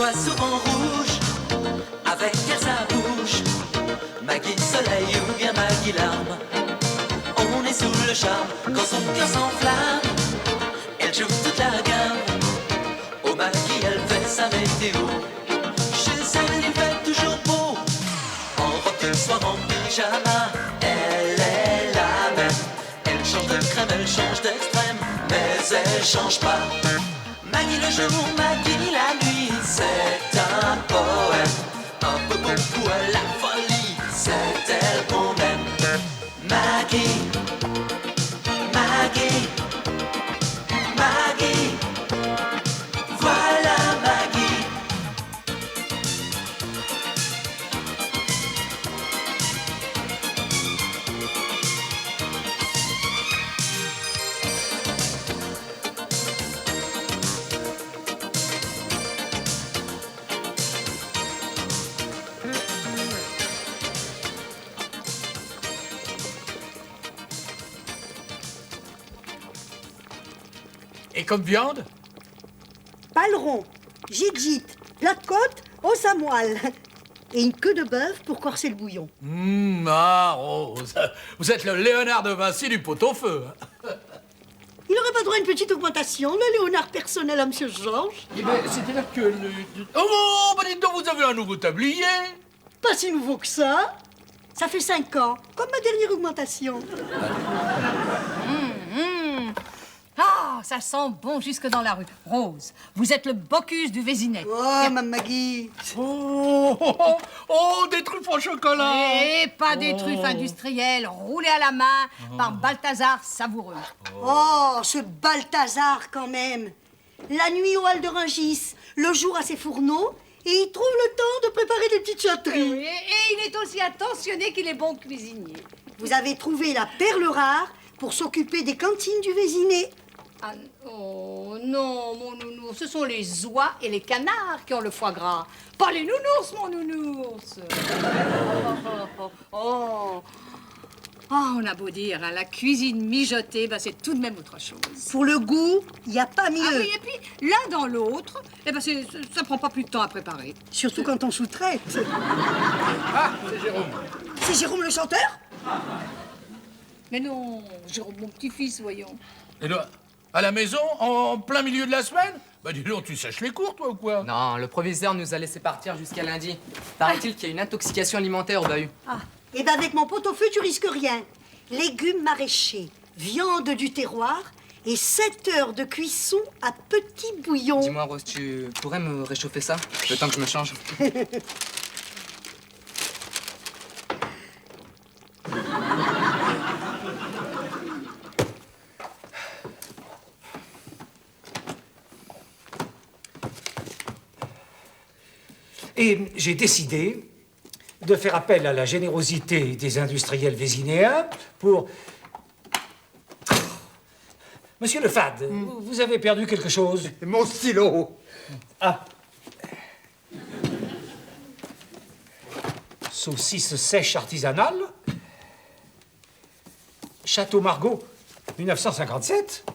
voit souvent rouge, avec elle sa bouche. Maggie soleil ou bien Maggie larme, on est sous le charme quand son cœur s'enflamme. Elle joue toute la gamme, oh Maggie elle fait sa météo. Chez elle il fait toujours beau, en robe de soir, en pyjama. Elle est la même, elle change de crème, elle change d'extrême, mais elle change pas. Maggie le jour, Maggie la nuit, c'est un poème, un peu beaucoup à la folie, c'est elle qu'on aime. Maggie, Maggie, Maggie, voilà Maggie. Et comme viande? Paleron, gîte, la côte, os à moelle. Et une queue de bœuf pour corser le bouillon. Rose, vous êtes le Léonard de Vinci du pot-au-feu. Il n'aurait pas droit à une petite augmentation, le Léonard personnel à Monsieur Georges? Eh ben, c'est-à-dire que Oh, bah dites donc, vous avez un nouveau tablier. Pas si nouveau que ça. Ça fait 5 ans, comme ma dernière augmentation. Ah, ça sent bon jusque dans la rue. Rose, vous êtes le Bocuse du Vésinet. Oh, ma Maggie. Des truffes au chocolat. Et pas des truffes industrielles roulées à la main par Balthazar Savoureux. Oh, ce Balthazar, quand même. La nuit au hall de Rungis, le jour à ses fourneaux, et il trouve le temps de préparer des petites châteries. Oui, et il est aussi attentionné qu'il est bon cuisinier. Vous avez trouvé la perle rare pour s'occuper des cantines du Vésinet. Ah, oh non, mon nounours, ce sont les oies et les canards qui ont le foie gras. Pas les nounours, mon nounours. Oh, on a beau dire, hein, la cuisine mijotée, bah, c'est tout de même autre chose. Pour le goût, il n'y a pas mieux. Ah oui, et puis l'un dans l'autre, eh ben, ça prend pas plus de temps à préparer. Surtout quand on sous-traite. Ah, c'est Jérôme. C'est Jérôme le chanteur? Mais non, Jérôme, mon petit-fils, voyons. Et là, à la maison, en plein milieu de la semaine? Bah dis donc, tu sèches les cours, toi, ou quoi? Non, le proviseur nous a laissé partir jusqu'à lundi. Paraît-il qu'il y a une intoxication alimentaire au bahut. Ah, et ben avec mon pot-au-feu, tu risques rien. Légumes maraîchers, viande du terroir et 7 heures de cuisson à petit bouillon. Dis-moi, Rose, tu pourrais me réchauffer ça, le temps que je me change? Et j'ai décidé de faire appel à la générosité des industriels vésinéens pour... Monsieur Lefade, vous avez perdu quelque chose? Mon stylo. Ah. Saucisse sèche artisanale? Château Margaux, 1957?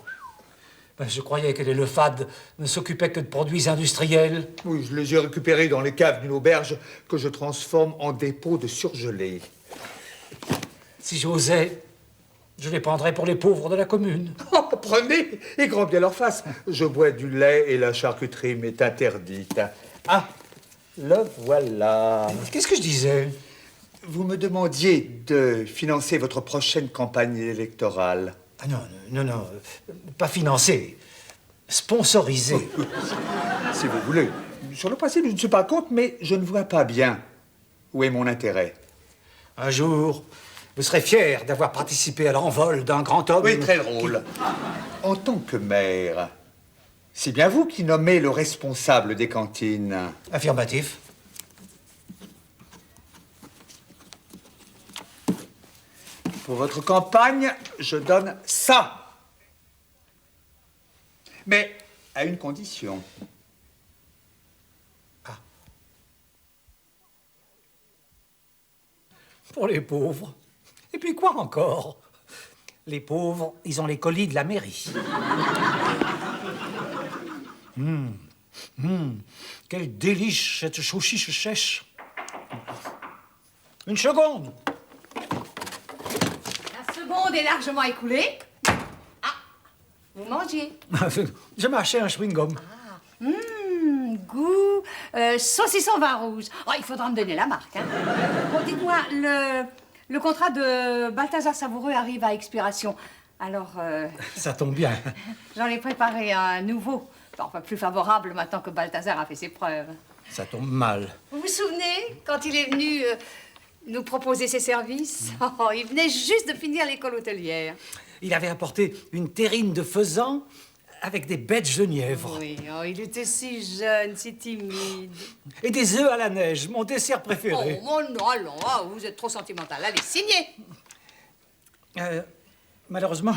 Ben, je croyais que les Lefade ne s'occupaient que de produits industriels. Oui, je les ai récupérés dans les caves d'une auberge que je transforme en dépôt de surgelés. Si j'osais, je les prendrais pour les pauvres de la commune. Oh, prenez et grand bien leur face. Je bois du lait et la charcuterie m'est interdite. Ah, le voilà. Qu'est-ce que je disais? Vous me demandiez de financer votre prochaine campagne électorale. Ah non, pas financé, sponsorisé. Si vous voulez. Sur le principe, je ne suis pas contre, mais je ne vois pas bien où est mon intérêt. Un jour, vous serez fier d'avoir participé à l'envol d'un grand homme. Oui, très drôle. En tant que maire, c'est bien vous qui nommez le responsable des cantines. Affirmatif. Pour votre campagne, je donne ça. Mais à une condition. Ah. Pour les pauvres. Et puis quoi encore? Les pauvres, ils ont les colis de la mairie. Quel délice, cette saucisse sèche. Une seconde. La seconde est largement écoulée. Ah, vous mangez. Je m'achète un chewing-gum. Goût saucisson vin rouge. Oh, il faudra me donner la marque. Hein. Bon, dites-moi, le contrat de Balthazar Savoureux arrive à expiration. Alors, Ça tombe bien. j'en ai préparé un nouveau. Enfin, plus favorable maintenant que Balthazar a fait ses preuves. Ça tombe mal. Vous vous souvenez, quand il est venu nous proposer ses services? Oh, il venait juste de finir l'école hôtelière. Il avait apporté une terrine de faisan avec des bêtes genièvres. Oui, oh, il était si jeune, si timide. Et des œufs à la neige, mon dessert préféré. Oh, non, allons, ah, vous êtes trop sentimental. Allez, signez. Malheureusement,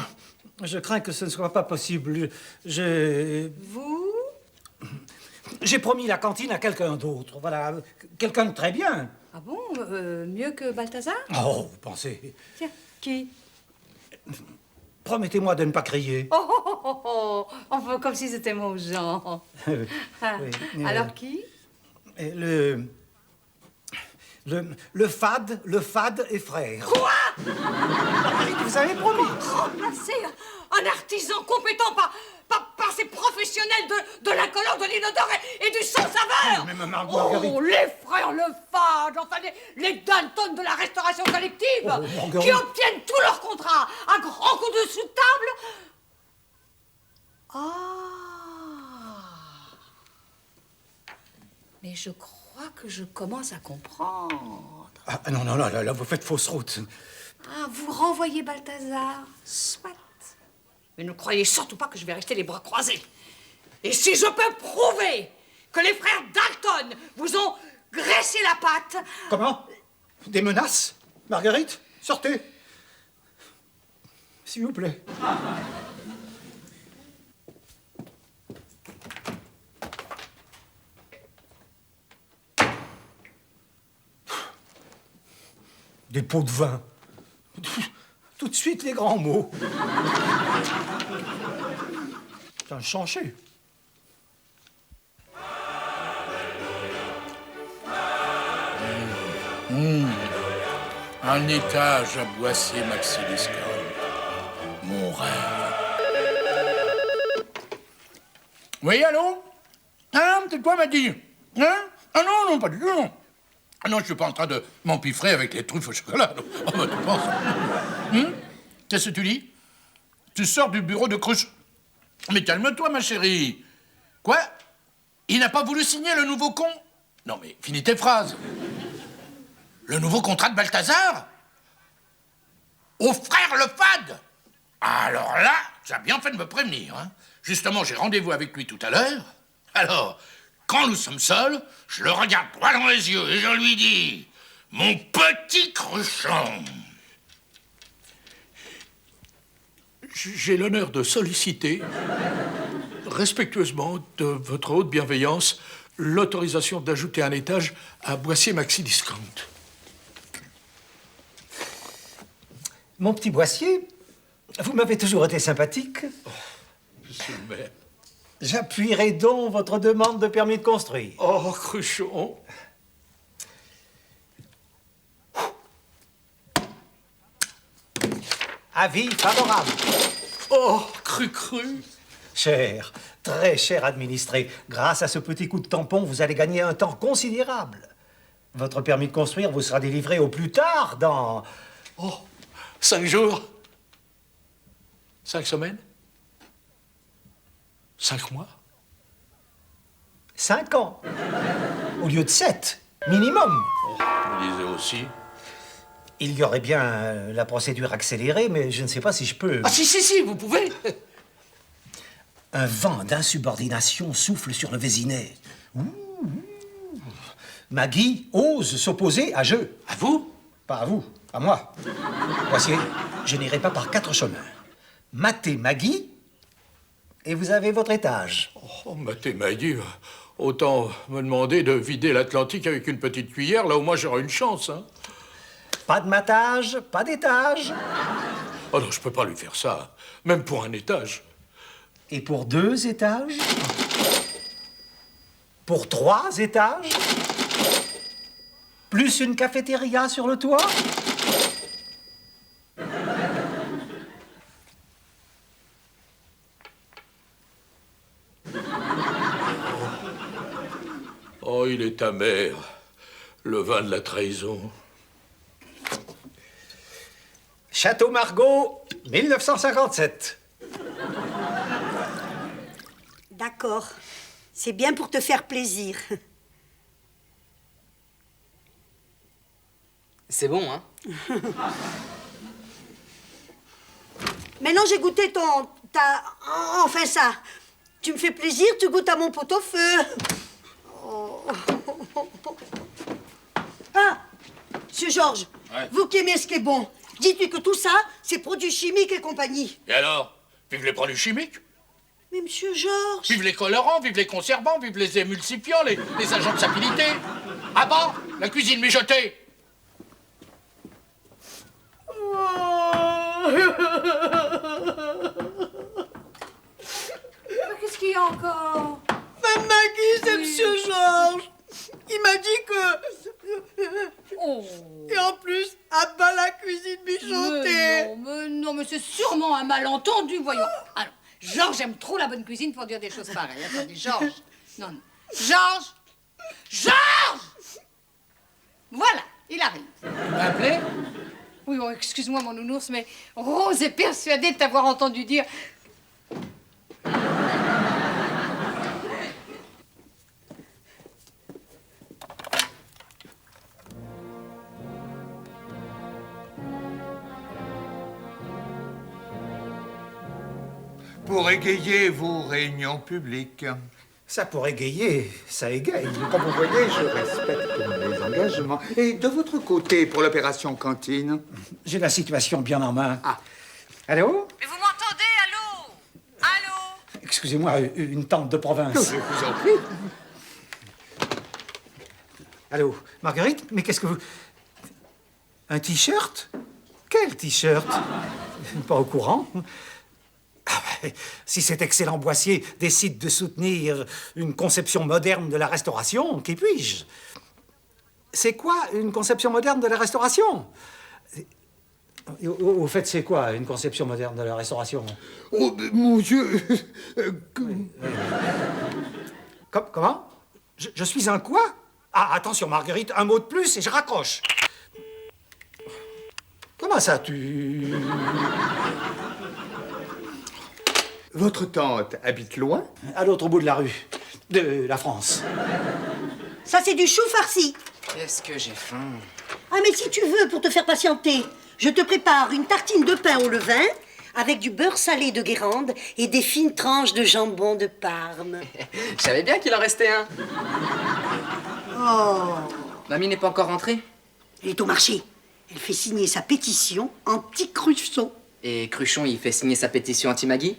je crains que ce ne soit pas possible. J'ai promis la cantine à quelqu'un d'autre. Voilà, quelqu'un de très bien. Ah bon, mieux que Balthazar? Oh, vous pensez? Tiens, qui? Promettez-moi de ne pas crier. Oh, enfin, comme si c'était mon genre. Ah, Oui, alors qui? Et le fade et frère. Quoi? Vous avez promis. Remplacer un artisan compétent par ces professionnels de l'incolore, de l'inodore et du sans-saveur. Mais Marguerite. Oh, les frères Lefage, enfin les Dalton de la restauration collective, Marguerite. qui obtiennent tous leurs contrats à grands coups de sous-table. Ah. Mais je crois que je commence à comprendre. Ah, non, là, vous faites fausse route. Ah, vous renvoyez Balthazar, soit. Mais ne croyez surtout pas que je vais rester les bras croisés. Et si je peux prouver que les frères Dalton vous ont graissé la patte... Comment? Des menaces? Marguerite, sortez. S'il vous plaît. Des pots de vin. Tout de suite, les grands mots. C'est un chancher. Un étage à Boissier-Maxiliscone. Mon rêve. Oui, allô? Ah, c'est toi, m'a dit. Hein? Ah non, pas du tout, non. Ah non, je suis pas en train de m'empiffrer avec les truffes au chocolat. Non. Oh, bah, tu penses? Qu'est-ce que tu dis? Tu sors du bureau de Cruche. Mais calme-toi, ma chérie. Quoi? Il n'a pas voulu signer le nouveau con? Non, mais finis tes phrases. Le nouveau contrat de Balthazar? Au frère Lefade? Alors là, tu as bien fait de me prévenir. Hein. Justement, j'ai rendez-vous avec lui tout à l'heure. Alors, quand nous sommes seuls, je le regarde droit dans les yeux et je lui dis... Mon petit Cruchon, j'ai l'honneur de solliciter, respectueusement, de votre haute bienveillance, l'autorisation d'ajouter un étage à Boissier-Maxidiscount. Mon petit Boissier, vous m'avez toujours été sympathique. Monsieur le maire. J'appuierai donc votre demande de permis de construire. Oh, Cruchon. Avis favorable. Oh, cru. Cher, très cher administré, grâce à ce petit coup de tampon, vous allez gagner un temps considérable. Votre permis de construire vous sera délivré au plus tard dans... Oh, 5 jours. 5 semaines. 5 mois. 5 ans. Au lieu de 7, minimum. Oh, je me disais aussi. Il y aurait bien la procédure accélérée, mais je ne sais pas si je peux... Ah, si, vous pouvez. Un vent d'insubordination souffle sur le Vésinet. Maggie ose s'opposer à je. À vous? Pas à vous, à moi. Voici, je n'irai pas par 4 chemins. Matez Maggie, et vous avez votre étage. Oh, Maggie, autant me demander de vider l'Atlantique avec une petite cuillère, là où moi j'aurai une chance, hein. Pas de matage, pas d'étage. Oh non, je peux pas lui faire ça, même pour un étage. Et pour 2 étages? pour 3 étages, plus une cafétéria sur le toit. Oh, il est amer, le vin de la trahison. Château Margaux, 1957. D'accord. C'est bien pour te faire plaisir. C'est bon, hein? Maintenant, j'ai goûté enfin ça. Tu me fais plaisir, tu goûtes à mon pot-au-feu. Oh. Ah, Monsieur Georges, Ouais. vous qui aimez ce qui est bon, dites-lui que tout ça, c'est produits chimiques et compagnie. Et alors? Vive les produits chimiques? Mais Monsieur Georges... Vive les colorants, vive les conservants, vive les émulsifiants, les agents de sapidité. Ah bah, la cuisine mijotée. Qu'est-ce qu'il y a encore? Ma Maggie, c'est Monsieur Georges. Il m'a dit que... Oh. Et en plus, à bas la cuisine mijotée. Mais c'est sûrement un malentendu, voyons. Alors, Georges aime trop la bonne cuisine pour dire des choses pareilles. Attendez, Georges. Non. Georges! Georges! Voilà, il arrive. Vous m'appelez? Oui, bon, excuse-moi, mon nounours, mais Rose est persuadée de t'avoir entendu dire... Pour égayer vos réunions publiques. Ça pour égayer, ça égaye. Comme vous voyez, je respecte mes engagements. Et de votre côté, pour l'opération cantine? J'ai la situation bien en main. Ah. Allô? Mais vous m'entendez? Allô? Allô? Excusez-moi, une tante de province. Je vous en prie. Allô, Marguerite? Mais qu'est-ce que vous... Un t-shirt? Quel t-shirt? Pas au courant. Ah ben, si cet excellent Boissier décide de soutenir une conception moderne de la restauration, qui puis-je? C'est quoi une conception moderne de la restauration? Au fait, c'est quoi une conception moderne de la restauration? Oh, mon Dieu. Comment? Je suis un quoi? Ah, attention, Marguerite, un mot de plus et je raccroche. Comment ça, tu... Votre tante habite loin? À l'autre bout de la rue, de la France. Ça, c'est du chou farci. Qu'est-ce que j'ai faim. Ah, mais si tu veux, pour te faire patienter, je te prépare une tartine de pain au levain avec du beurre salé de Guérande et des fines tranches de jambon de Parme. Je savais bien qu'il en restait un. Oh, Mamie n'est pas encore rentrée? elle est au marché. Elle fait signer sa pétition anti-Cruchon. Et Cruchon, il fait signer sa pétition anti-Maggie?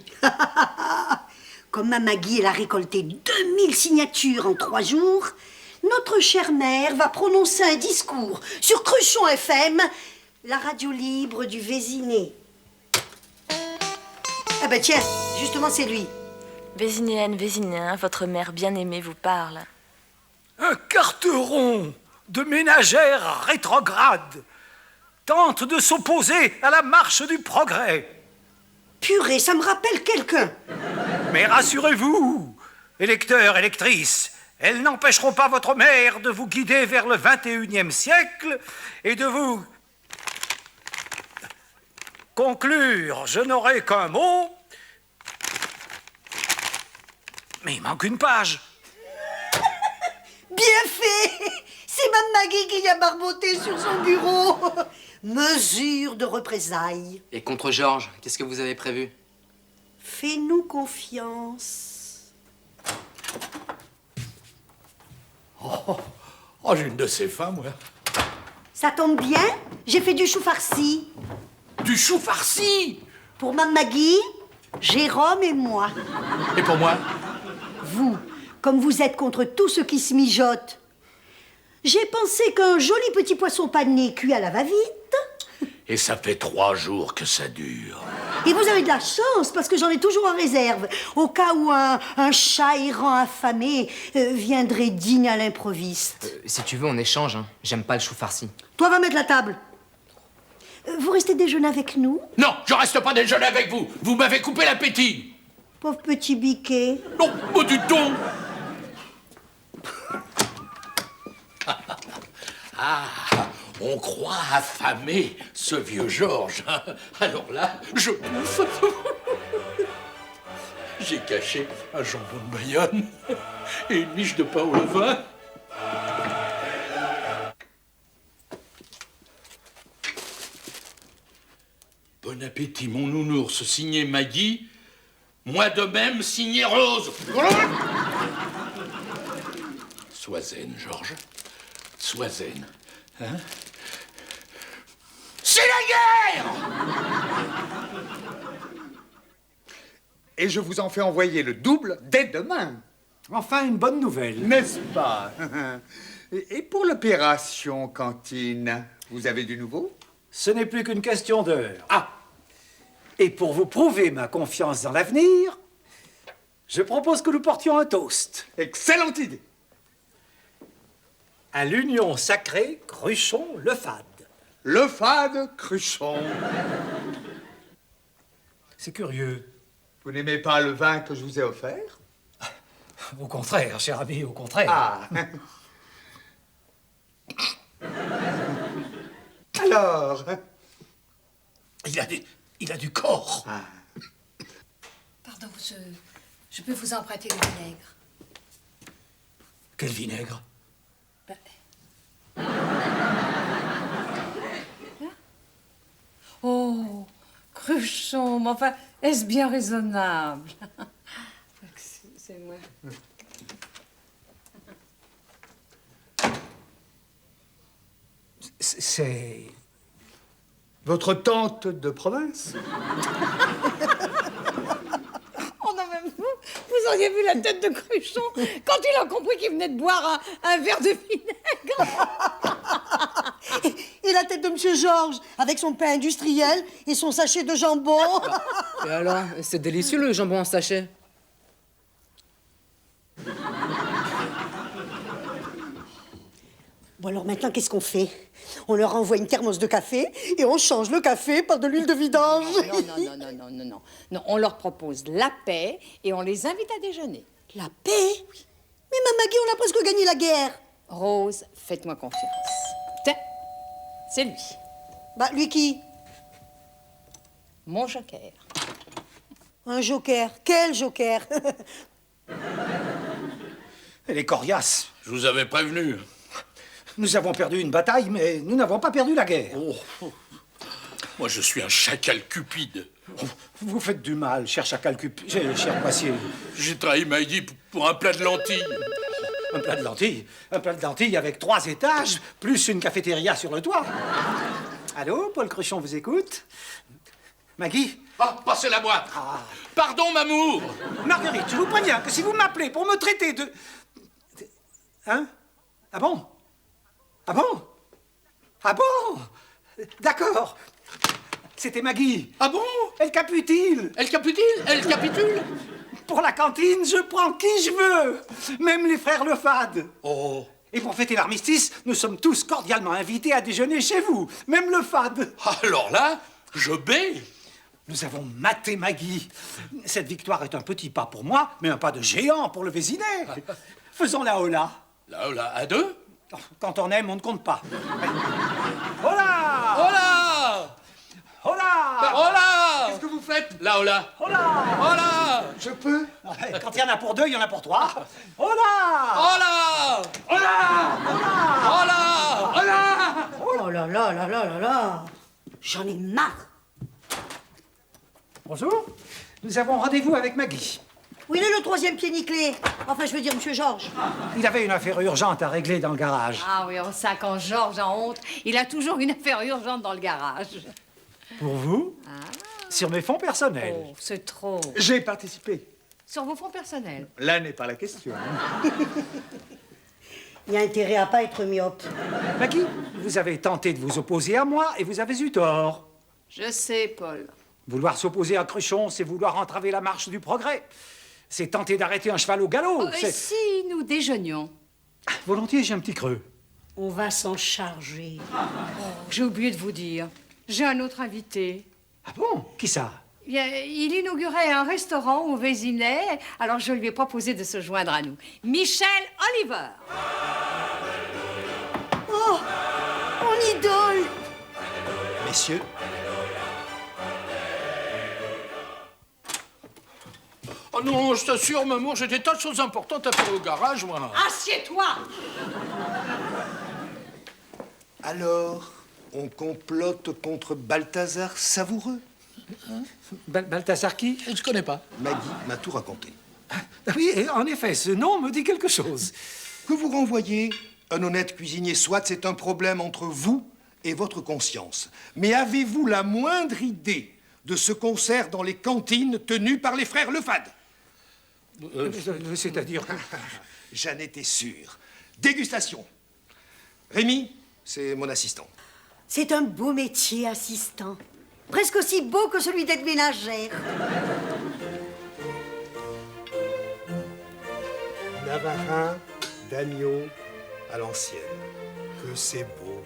Comme ma Maggie, elle a récolté 2000 signatures en 3 jours, notre chère mère va prononcer un discours sur Cruchon FM, la radio libre du Vésiné. Ah ben tiens, justement c'est lui. Vésinéenne, Vésinéen, votre mère bien-aimée vous parle. Un carteron de ménagère rétrograde tente de s'opposer à la marche du progrès. Purée, ça me rappelle quelqu'un. Mais rassurez-vous, électeurs, électrices, elles n'empêcheront pas votre mère de vous guider vers le 21e siècle et de vous conclure. Je n'aurai qu'un mot, mais il manque une page. Bien fait. C'est ma Maggie qui a barboté sur son bureau. Mesure de représailles. Et contre Georges, qu'est-ce que vous avez prévu? Fais-nous confiance. Oh, j'ai une de ces femmes, moi. Ça tombe bien, j'ai fait du chou farci. Du chou farci. Pour ma Maggie, Jérôme et moi. Et pour moi? Vous, comme vous êtes contre tout ce qui se mijote, j'ai pensé qu'un joli petit poisson pané cuit à la va-vite. Et ça fait 3 jours que ça dure. Et vous avez de la chance, parce que j'en ai toujours en réserve, au cas où un chat errant affamé viendrait dîner à l'improviste. Si tu veux, on échange, hein. J'aime pas le chou farci. Toi, va mettre la table. Vous restez déjeuner avec nous? Non, je reste pas déjeuner avec vous. Vous m'avez coupé l'appétit. Pauvre petit biquet. Non, pas du tout. Ah, on croit affamer ce vieux Georges. Alors là, je bouffe. J'ai caché un jambon de Bayonne et une miche de pain au levain. Bon appétit, mon nounours, signé Maggie. Moi de même, signé Rose. Sois zen, Georges. Sois zen. Hein? C'est la guerre! Et je vous en fais envoyer le double dès demain. Enfin, une bonne nouvelle. N'est-ce pas? Et pour l'opération cantine, vous avez du nouveau? Ce n'est plus qu'une question d'heure. Ah! Et pour vous prouver ma confiance dans l'avenir, je propose que nous portions un toast. Excellente idée! À l'union sacrée Cruchon-Lefade. Le fade Cruchon. C'est curieux. Vous n'aimez pas le vin que je vous ai offert? Au contraire, cher ami, au contraire. Ah! Alors? Il a du corps. Ah. Pardon, je peux vous emprunter le vinaigre. Quel vinaigre? Oh, Cruchon, mais enfin, est-ce bien raisonnable? C'est moi. C'est... Votre tante de province? Oh non, même vous auriez vu la tête de Cruchon quand il a compris qu'il venait de boire un verre de vinaigre. Et la tête de Monsieur Georges, avec son pain industriel et son sachet de jambon. Et alors, c'est délicieux le jambon en sachet. Bon alors maintenant, qu'est-ce qu'on fait? On leur envoie une thermos de café et on change le café par de l'huile de vidange. Non, on leur propose la paix et on les invite à déjeuner. La paix? Oui. Mais ma Maggie, on a presque gagné la guerre. Rose, faites-moi confiance. Tiens, c'est lui, Bah, lui qui? mon joker. Un joker. Quel joker? Elle est coriace. Je vous avais prévenu. Nous avons perdu une bataille, mais nous n'avons pas perdu la guerre. Oh. Moi, je suis un chacal cupide. Vous faites du mal, cher chacal cher Boissier. J'ai trahi Maggie pour un plat de lentilles. Un plat de lentilles? Un plat de lentilles avec 3 étages, plus une cafétéria sur le toit. Allô, Paul Cruchon vous écoute? Maggie? Ah, passez la boîte. Pardon, Mamour. Marguerite, je vous préviens que si vous m'appelez pour me traiter de... Hein? Ah bon? Ah bon? Ah bon? D'accord. C'était Maggie. Ah bon? Elle capitule. Elle capitule? Elle capitule? Pour la cantine, je prends qui je veux. Même les frères Lefade. Oh. Et pour fêter l'armistice, nous sommes tous cordialement invités à déjeuner chez vous. Même Lefade. Alors là, je bais. Nous avons maté Maggie. Cette victoire est un petit pas pour moi, mais un pas de géant pour le Vésinet. Faisons la hola. Là, à deux? Quand on aime, on ne compte pas. Hola! Hola! Hola! Hola! Qu'est-ce que vous faites? Là, hola! Hola! Hola! Je peux? Quand il y en a pour 2, il y en a pour 3. Hola! Hola! Hola! Hola! Hola! Oh là là là là là là. J'en ai marre. Bonjour. Nous avons rendez-vous avec Maggie. Où il est le troisième pied nickelé? Enfin, je veux dire, Monsieur Georges. Il avait une affaire urgente à régler dans le garage. Ah oui, on sait quand Georges a honte, il a toujours une affaire urgente dans le garage. Pour vous? Sur mes fonds personnels. Oh, c'est trop. J'ai participé. Sur vos fonds personnels. Là n'est pas la question. Il y a intérêt à pas être myope. Maggie, vous avez tenté de vous opposer à moi et vous avez eu tort. Je sais, Paul. Vouloir s'opposer à Cruchon, c'est vouloir entraver la marche du progrès. C'est tenter d'arrêter un cheval au galop. Et si nous déjeunions? Volontiers, j'ai un petit creux. On va s'en charger. J'ai oublié de vous dire. J'ai un autre invité. Ah bon? Qui ça? Il inaugurait un restaurant au Vésinet, alors je lui ai proposé de se joindre à nous. Michel Oliver. Oh, mon idole! Messieurs, Oh non, je t'assure, maman, j'ai des tas de choses importantes à faire au garage, moi. Assieds-toi! alors, on complote contre Balthazar Savoureux? Balthazar qui? Je connais pas. Maggie m'a tout raconté. Ah oui, en effet, ce nom me dit quelque chose. Que vous renvoyez un honnête cuisinier, soit c'est un problème entre vous et votre conscience. Mais avez-vous la moindre idée de ce concert dans les cantines tenues par les frères Lefade? C'est-à-dire... J'en étais sûr. Dégustation. Rémi, c'est mon assistant. C'est un beau métier, assistant. Presque aussi beau que celui d'être ménagère. Navarin d'agneau à l'ancienne. Que c'est beau.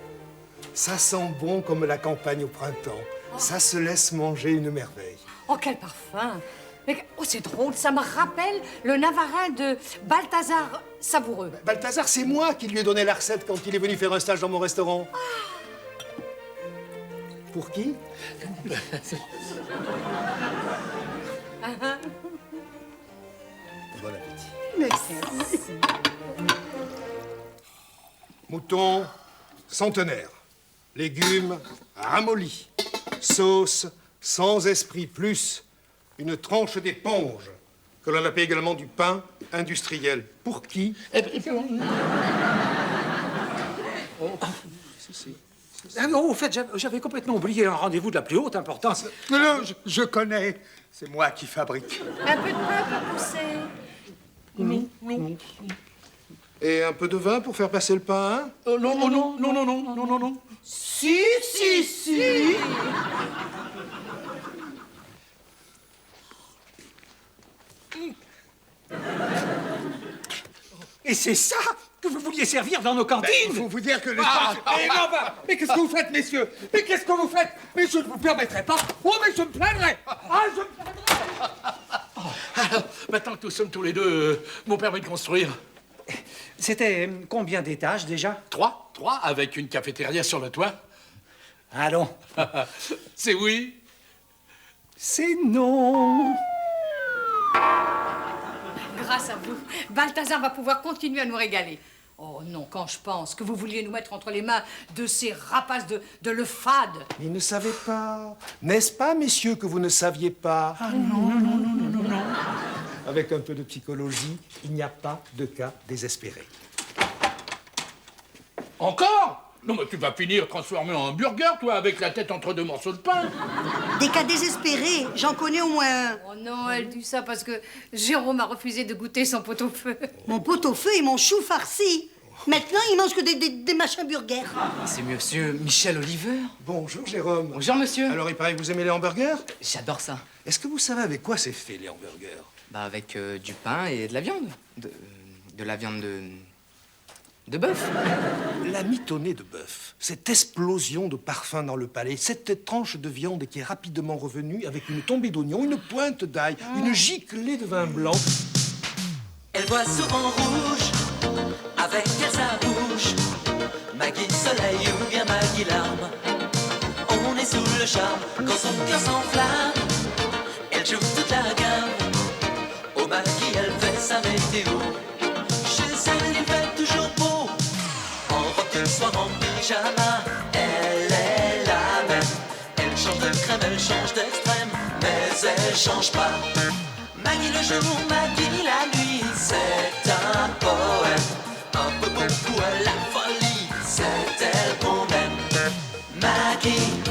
Ça sent bon comme la campagne au printemps. Ça se laisse manger une merveille. Oh, quel parfum! Mais, oh, c'est drôle, ça me rappelle le Navarin de Balthazar Savoureux. Balthazar, c'est moi qui lui ai donné la recette quand il est venu faire un stage dans mon restaurant. Pour qui? Bon appétit. Merci. Mouton centenaire. Légumes ramollis. Sauce sans esprit plus une tranche d'éponge. Que l'on appelle également du pain industriel. Pour qui? Ah non, au fait, j'avais complètement oublié un rendez-vous de la plus haute importance. Non, je connais. C'est moi qui fabrique. Un peu de pain pour pousser. Et un peu de vin pour faire passer le pain, hein? Non. Si. Et c'est ça que vous vouliez servir dans nos cantines? Il faut vous dire que mais qu'est-ce que vous faites, messieurs? Mais qu'est-ce que vous faites? Mais je ne vous permettrai pas. Oh, mais je me plaindrai. Ah, je me plaindrai. Alors, maintenant que nous sommes tous les deux, mon permis de construire. C'était combien d'étages déjà? 3, avec une cafétéria sur le toit. Allons. C'est oui. C'est non. Grâce à vous, Balthazar va pouvoir continuer à nous régaler. Oh non, quand je pense que vous vouliez nous mettre entre les mains de ces rapaces de Lefade. Il ne savait pas. N'est-ce pas, messieurs, que vous ne saviez pas? Ah non. Avec un peu de psychologie, il n'y a pas de cas désespéré. Encore? Non, mais tu vas finir transformé en hamburger, toi, avec la tête entre deux morceaux de pain. Des cas désespérés, j'en connais au moins un. Oh non, elle dit ça parce que Jérôme a refusé de goûter son pot-au-feu. Mon pot-au-feu et mon chou farci. Maintenant, il mange que des machins burgers. C'est monsieur Michel Oliver. Bonjour, Jérôme. Bonjour, monsieur. Alors, il paraît que vous aimez les hamburgers? J'adore ça. Est-ce que vous savez avec quoi c'est fait, les hamburgers? Bah, avec du pain et de la viande. De la viande de bœuf. La mitonnée de bœuf, cette explosion de parfum dans le palais, cette tranche de viande qui est rapidement revenue avec une tombée d'oignon, une pointe d'ail, une giclée de vin blanc. Elle voit souvent rouge, avec elle sa bouche. Maggie soleil ou bien Maggie larme. On est sous le charme quand son cœur s'enflamme. Elle joue toute la gamme. Au Maggie, elle fait sa météo. Chez elle, il fait toujours beau. En robe de soir, en pyjama. Elle est la même. Elle change de crème, elle change d'extrême. Mais elle change pas. Maggie le jour, Maggie la nuit, c'est un poème. Un peu beaucoup à la folie, c'est elle qu'on aime. Maggie.